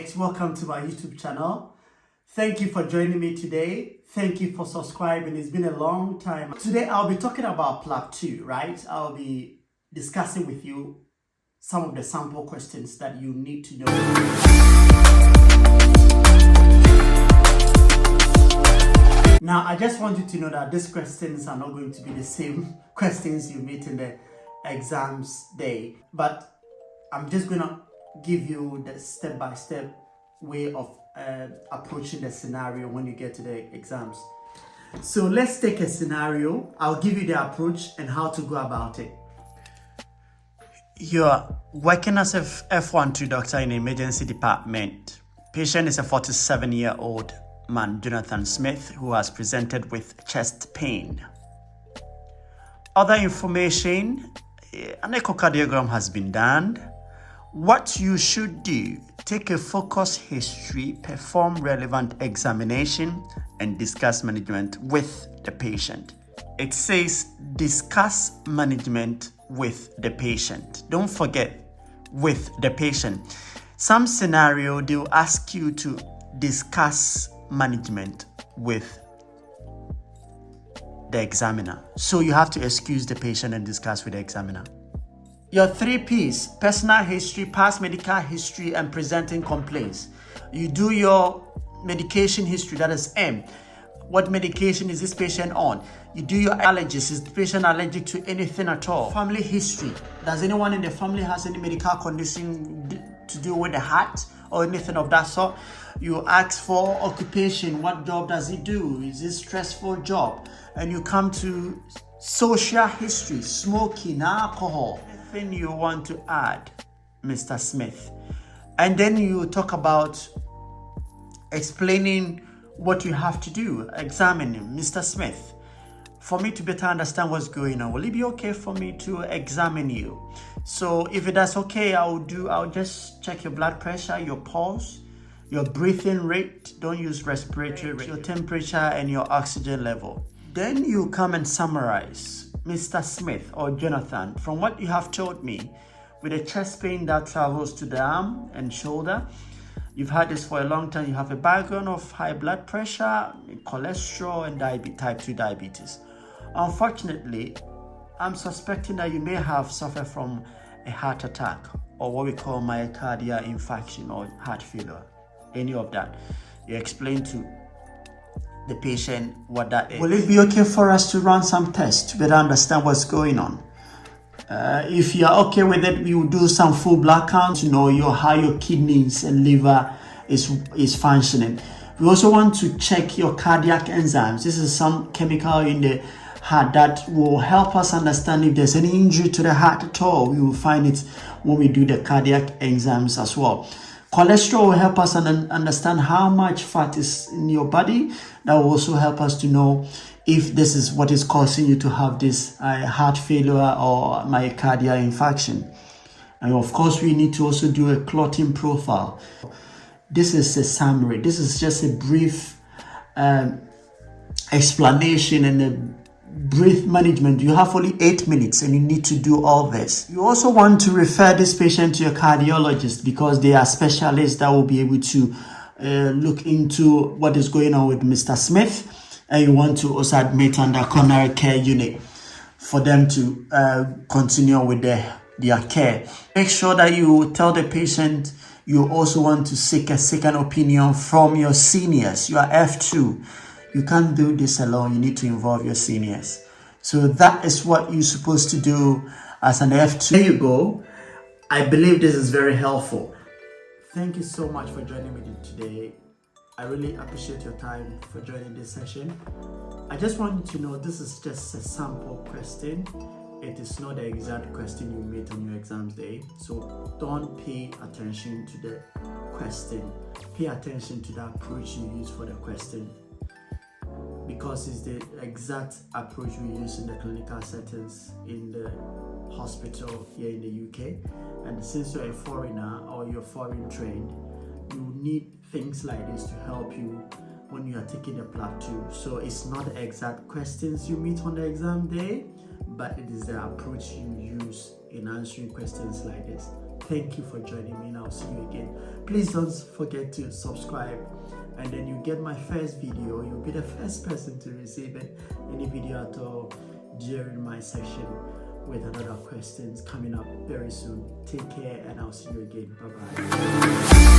Alex. Welcome to my YouTube channel. Thank you for joining me today. Thank you for subscribing. It's been a long time. Today I'll be talking about PLAB 2, right? I'll be discussing with you some of the sample questions that you need to know. Now, I just want you to know that these questions are not going to be the same questions you meet in the exams day, but I'm just going to give you the step-by-step way of approaching the scenario when you get to the exams. So let's take a scenario. I'll give you the approach and how to go about it. You're working as a FY2 doctor in an emergency department. Patient is a 47-year-old man, Jonathan Smith, who has presented with chest pain. Other information, an echocardiogram has been done. What you should do, take a focus history, perform relevant examination, and discuss management with the patient. It says discuss management with the patient. Don't forget, with the patient. Some scenario, they'll ask you to discuss management with the examiner. So you have to excuse the patient and discuss with the examiner. Your 3 P's, personal history, past medical history, and presenting complaints. You do your medication history, that is M. What medication is this patient on? You do your allergies. Is the patient allergic to anything at all? Family history. Does anyone in the family has any medical condition to do with the heart or anything of that sort? You ask for occupation. What job does he do? Is this a stressful job? And you come to social history, smoking, alcohol. Anything you want to add, Mr. Smith. And then you talk about explaining what you have to do, examining Mr. Smith. For me to better understand what's going on, will it be okay for me to examine you? So if that's okay, I'll just check your blood pressure, your pulse, your breathing rate, don't use respiratory rate, your temperature and your oxygen level. Then you come and summarize, Mr. Smith or Jonathan, from what you have told me, with a chest pain that travels to the arm and shoulder. You've had this for a long time. You have a background of high blood pressure, cholesterol, and type 2 diabetes. Unfortunately, I'm suspecting that you may have suffered from a heart attack or what we call myocardial infarction or heart failure. Any of that. You explain to the patient what that is. Will it be okay for us to run some tests to better understand what's going on? If you're okay with it, we will do some full blood counts to know how your kidneys and liver is functioning. We also want to check your cardiac enzymes. This is some chemical in the heart that will help us understand if there's any injury to the heart at all. We will find it when we do the cardiac enzymes as well. Cholesterol will help us understand how much fat is in your body. That will also help us to know if this is what is causing you to have this heart failure or myocardial infarction. And of course, we need to also do a clotting profile. This is a summary. This is just a brief explanation and a brief management. You have only 8 minutes and you need to do all this. You also want to refer this patient to a cardiologist because they are specialists that will be able to look into what is going on with Mr. Smith. And you want to also admit under coronary care unit for them to continue with their care. Make sure that you tell the patient you also want to seek a second opinion from your seniors. You are F2. You can't do this alone. You need to involve your seniors. So that is what you're supposed to do as an F2. There you go. I believe this is very helpful. Thank you so much for joining me today. I really appreciate your time for joining this session. I just want you to know this is just a sample question. It is not the exact question you meet on your exams day. So don't pay attention to the question. Pay attention to the approach you use for the question, because it's the exact approach we use in the clinical settings in the hospital here in the UK. And since you're a foreigner or you're foreign trained, you need things like this to help you when you are taking the PLAB 2. So it's not the exact questions you meet on the exam day, but it is the approach you use in answering questions like this. Thank you for joining me, and I'll see you again. Please don't forget to subscribe, and then you get my first video. You'll be the first person to receive it, any video at all, during my session with another questions coming up very soon. Take care, and I'll see you again. Bye bye.